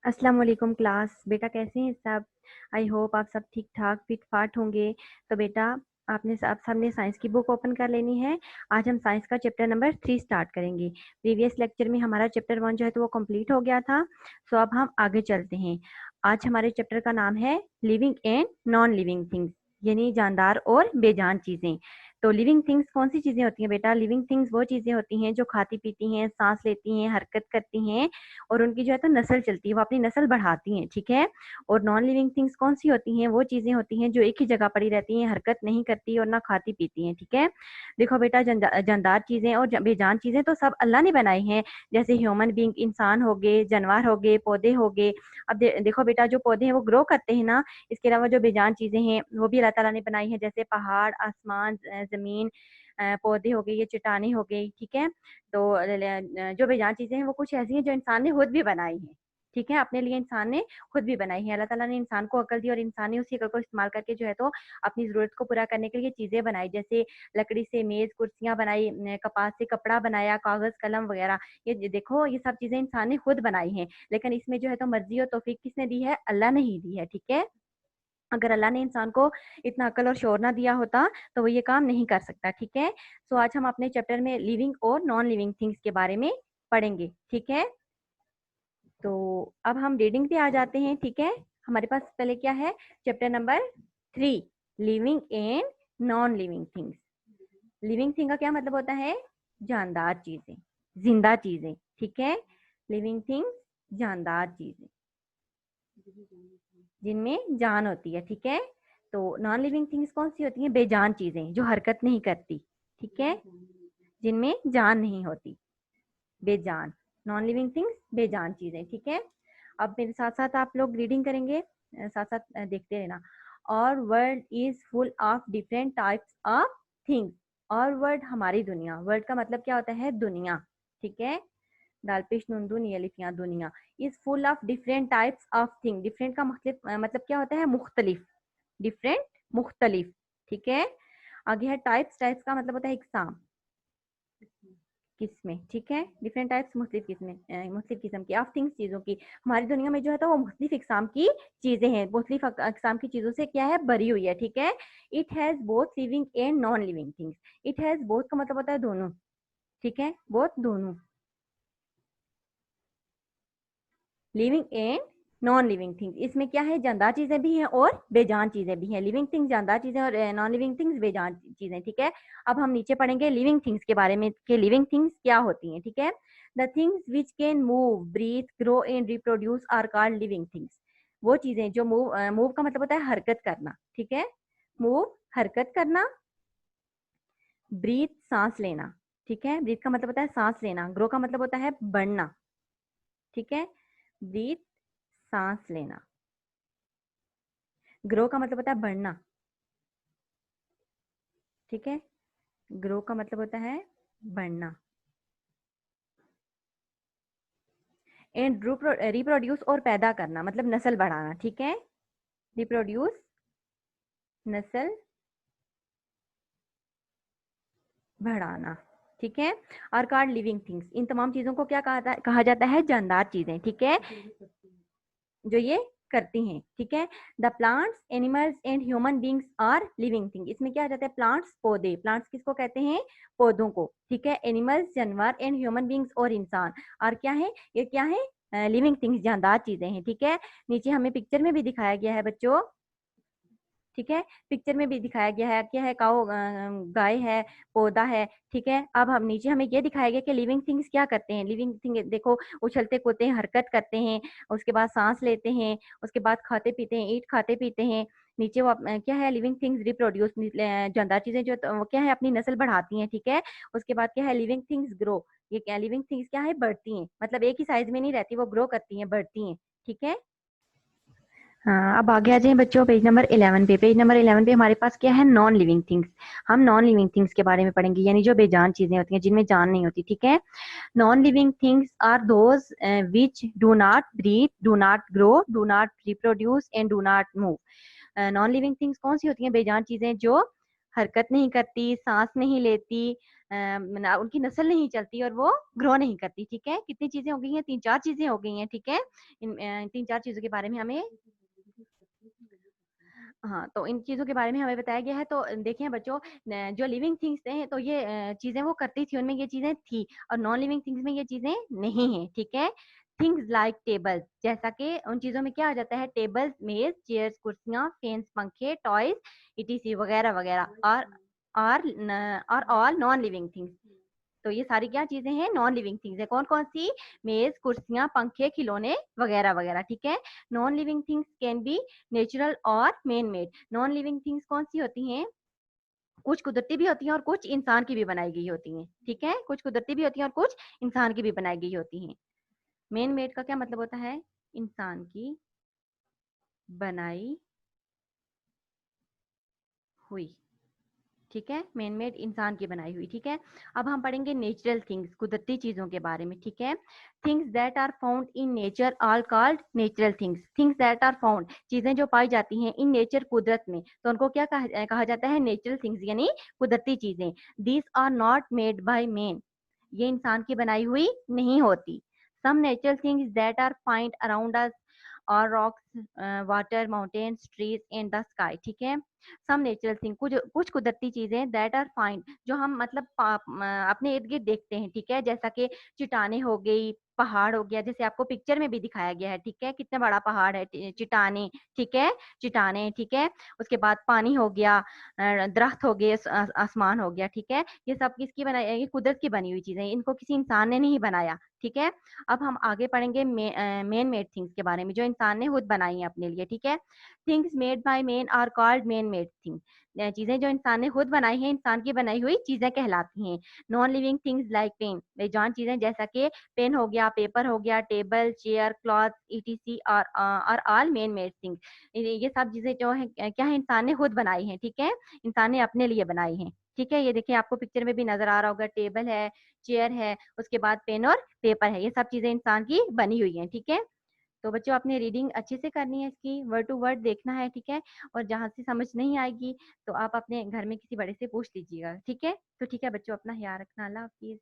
अस्सलाम वालेकुम क्लास। बेटा कैसे हैं सब? आई होप आप सब ठीक ठाक फिट फाट होंगे। तो बेटा आप सबने साइंस की बुक ओपन कर लेनी है। आज हम साइंस का चैप्टर नंबर 3 स्टार्ट करेंगे। प्रीवियस लेक्चर में हमारा चैप्टर 1 जो है तो वो कंप्लीट हो गया था। सो अब हम आगे चलते हैं। आज हमारे चैप्टर का नाम है living and non living things, यानी जानदार और बेजान चीजें। तो लिविंग थिंग्स कौन सी चीजें होती हैं बेटा? लिविंग थिंग्स वो चीजें होती हैं जो खाती पीती हैं, सांस लेती हैं, हरकत करती हैं और उनकी जो है तो नस्ल चलती है, वो अपनी नस्ल बढ़ाती हैं, ठीक है। और नॉन लिविंग थिंग्स कौन सी होती हैं? वो चीजें होती हैं जो एक ही जगह पड़ी रहती हैं, हरकत नहीं करती और ना खाती पीती हैं, ठीक है। देखो बेटा, जानदार चीजें और बेजान चीजें तो सब अल्लाह ने बनाई हैं। जैसे ह्यूमन बींग, इंसान हो गए, जानवर हो गए, पौधे हो गए। अब देखो बेटा, जो पौधे हैं वो ग्रो करते हैं ना। इसके अलावा जो बेजान चीजें हैं वो भी अल्लाह ताला ने बनाई है, जैसे पहाड़, आसमान, जमीन, पौधे हो गए, ये चट्टाने हो गई, ठीक है। तो जो बेजान चीजें हैं वो कुछ ऐसी हैं जो इंसान ने खुद भी बनाई है, ठीक है। अपने लिए इंसान ने खुद भी बनाई है। अल्लाह ताला ने इंसान को अकल दी और इंसान ने उसी अकल को इस्तेमाल करके जो है तो अपनी जरूरत को पूरा करने के लिए चीजें बनाई। जैसे लकड़ी से मेज कुर्सियां बनाई, कपास से कपड़ा बनाया, कागज कलम वगैरह। ये देखो, ये सब चीजें इंसान ने खुद बनाई हैं। लेकिन इसमें जो है तो मर्जी और तौफीक किसने दी है? अल्लाह ने ही दी है, ठीक है। अगर अल्लाह ने इंसान को इतना अकल और शोर ना दिया होता तो वो ये काम नहीं कर सकता, ठीक है। सो आज हम अपने चैप्टर में लिविंग और नॉन लिविंग थिंग्स के बारे में पढ़ेंगे, ठीक है। तो अब हम रीडिंग पे आ जाते हैं, ठीक है। हमारे पास पहले क्या है? Chapter number 3, living and non living things. Living thing का क्या मतलब होता है? जानदार चीजें, जिंदा चीजें, ठीक है। लिविंग थिंग्स, जानदार चीजें जिनमें जान होती है, ठीक है। तो नॉन लिविंग थिंग्स कौन सी होती हैं? बेजान चीजें जो हरकत नहीं करती, ठीक है, जिनमें जान नहीं होती, बेजान। नॉन लिविंग थिंग्स बेजान चीजें, ठीक है। अब मेरे साथ साथ आप लोग रीडिंग करेंगे, साथ साथ देखते रहना। और world is full of different types of things. और वर्ल्ड हमारी दुनिया, वर्ल्ड का मतलब क्या होता है? दुनिया, ठीक है। दालपेश नून ये लिखिया दुनिया is full of different types of thing. Different का मतलब क्या होता है? मुख्तलिफ, डिफरेंट, मुख्तलिफ, ठीक है। आगे है टाइप्स, टाइप्स का मतलब होता है इकसाम, किस्में, ठीक है। डिफरेंट टाइप्स, मुख्तलिफ किस्में, मुख्तलिफ किस्म की ऑफ थिंग्स, चीजों की। हमारी दुनिया में जो है तो वो मुख्तलिफ इकसाम की चीजें हैं, मुख्तलिफ इकसाम की चीजों से क्या है? भरी हुई है, ठीक है। It has both living and non living things. It has both का मतलब होता है दोनों, ठीक है, बोथ दोनों, living and non living things. इसमें क्या है? जानदार चीजें भी हैं और बेजान चीजें भी हैं। लिविंग थिंग्स जानदार चीजें और नॉन लिविंग थिंग्स बेजान चीजें, ठीक है। अब हम नीचे पढ़ेंगे लिविंग थिंग्स के बारे में कि लिविंग थिंग्स क्या होती हैं, ठीक है। The things which can move, breathe, grow and reproduce are called living things. वो चीजें जो मूव, मूव का मतलब होता है हरकत करना, ठीक है। मूव, हरकत करना। ब्रीथ, सांस लेना, ठीक है। ब्रीथ का मतलब होता है सांस लेना। ग्रो का मतलब होता है बढ़ना, ठीक है। ब्रीथ, सांस लेना। ग्रो का मतलब होता है बढ़ना, ठीक है। ग्रो का मतलब होता है बढ़ना। एंड रिप्रोड्यूस और पैदा करना, मतलब नस्ल बढ़ाना, ठीक है। रिप्रोड्यूस, नस्ल बढ़ाना, ठीक है। और कार्ड लिविंग थिंग्स। इन तमाम चीजों को क्या कहा जाता है? जानदार चीजें, ठीक है, जो ये करती हैं, ठीक है। The plants, animals and human beings are living thing. इसमें क्या आ जाता है? प्लांट्स, पौधे। प्लांट्स किसको कहते हैं? पौधों को, ठीक है। एनिमल्स, जानवर, एंड ह्यूमन बींग्स और इंसान। और क्या है? ये क्या है? लिविंग थिंग्स, जानदार चीजें हैं, ठीक है। नीचे हमें पिक्चर में भी दिखाया गया है बच्चों, ठीक है। पिक्चर में भी दिखाया गया है, क्या है? काऊ, गाय है, पौधा है, ठीक है। अब हम नीचे हमें ये दिखाया गया कि लिविंग थिंग्स क्या करते हैं। लिविंग थिंग देखो, उछलते कूदते हैं, हरकत करते हैं, उसके बाद सांस लेते हैं, उसके बाद खाते पीते हैं, ईट खाते पीते हैं। नीचे वो क्या है? लिविंग थिंग्स रिप्रोड्यूस, जानदार चीजें जो वो क्या है? अपनी नस्ल बढ़ाती हैं, ठीक है। उसके बाद क्या है? Living things grow. ये क्या? लिविंग थिंग्स क्या है? बढ़ती हैं, मतलब एक ही साइज में नहीं रहती, वो ग्रो करती हैं, बढ़ती हैं, ठीक है। हाँ, अब आगे आ जाए बच्चों पेज नंबर 11 पे। पेज नंबर 11 पे हमारे पास क्या है? Non living things. हम नॉन लिविंग थिंग्स के बारे में पढ़ेंगे, यानी जो बेजान चीजें होती हैं, जिनमें जान नहीं होती, ठीक है। Non living things are those which do not breathe, do not grow, do not reproduce and do not move. Non living things कौन सी होती हैं? बेजान चीजें जो हरकत नहीं करती, सांस नहीं लेती, उनकी नस्ल नहीं चलती और वो ग्रो नहीं करती। ठीक है, कितनी चीजें हो गई हैं, 3-4 चीजें हो गई हैं। ठीक है, इन 3-4 चीजों के बारे में हमें, हाँ, तो इन चीज़ों के बारे में हमें बताया गया है। तो देखिए बच्चों, जो लिविंग थिंग्स थे तो ये चीज़ें वो करती थी, उनमें ये चीज़ें थी, और नॉन लिविंग थिंग्स में ये चीज़ें नहीं हैं। ठीक है, थिंग्स लाइक टेबल्स, जैसा कि उन चीज़ों में क्या आ जाता है, टेबल्स, मेज, चेयर्स, कुर्सियाँ, फैंस, पंखे, टॉयज, ईटीसी वगैरह वगैरह, और ऑल नॉन लिविंग थिंग्स। तो ये सारी क्या चीजें हैं, नॉन लिविंग थिंग्स है। कौन कौन सी, मेज, कुर्सियां, पंखे, खिलौने वगैरह वगैरह। ठीक है, non living things can be natural और man made. Non living things कौन सी होती हैं, कुछ कुदरती भी होती हैं और कुछ इंसान की भी बनाई गई होती हैं। ठीक है, कुछ कुदरती भी होती हैं और कुछ इंसान की भी बनाई गई होती हैं। मैन मेड का क्या मतलब होता है, इंसान की बनाई हुई। ठीक है, मैन मेड इंसान की बनाई हुई। ठीक है, अब हम पढ़ेंगे नेचुरल थिंग्स, कुदरती चीजों के बारे में। ठीक है, things that are found in nature are called natural things. Things that are found, चीजें जो पाई जाती हैं, इन नेचर, कुदरत में, तो उनको क्या कहा जाता है, नेचुरल थिंग्स, यानी कुदरती चीजें। These are not made by man, ये इंसान की बनाई हुई नहीं होती। Some natural things that are find around us और rocks, water, mountains, trees and the sky. ठीक है, सम नेचुरल थिंग, कुछ कुछ कुदरती चीजें, दैट आर फाइंड, जो हम मतलब अपने इर्द गिर्द देखते हैं। ठीक है, जैसा कि चट्टाने हो गई, पहाड़ हो गया, जैसे आपको पिक्चर में भी दिखाया गया है। ठीक है, कितना बड़ा पहाड़ है, चट्टाने। ठीक है, चट्टाने। ठीक है, उसके बाद पानी हो गया, दरख्त हो गए, आसमान हो गया। ठीक है, ये सब किसकी बनाई, ये कुदरत की बनी हुई चीजें, इनको किसी इंसान ने नहीं बनाया। ठीक है, अब हम आगे पढ़ेंगे मेन मेड थिंग्स के बारे में, जो इंसान ने खुद बनाई है अपने लिए। ठीक है, things made by man are called man made things. चीजें जो इंसान ने खुद बनाई हैं, इंसान की बनाई हुई चीजें कहलाती हैं। Non living things like pen, बेजान चीजें जैसा कि पेन हो गया, पेपर हो गया, टेबल, चेयर, क्लॉथ, ईटीसी, और ऑल मैन मेड थिंग्स। ये सब चीजें जो है क्या है, इंसान ने खुद बनाई हैं। ठीक है, इंसान ने अपने लिए बनाई हैं। ठीक है, ये देखिए आपको पिक्चर में भी नजर आ रहा होगा, टेबल है, चेयर है, उसके बाद पेन और पेपर है, ये सब चीजें इंसान की बनी हुई हैं। ठीक है, तो बच्चों आपने रीडिंग अच्छे से करनी है, इसकी वर्ड टू वर्ड देखना है। ठीक है, और जहां से समझ नहीं आएगी तो आप अपने घर में किसी बड़े से पूछ लीजिएगा। ठीक है, तो ठीक है बच्चों, अपना ख्याल रखना। अल्लाह हाफिज।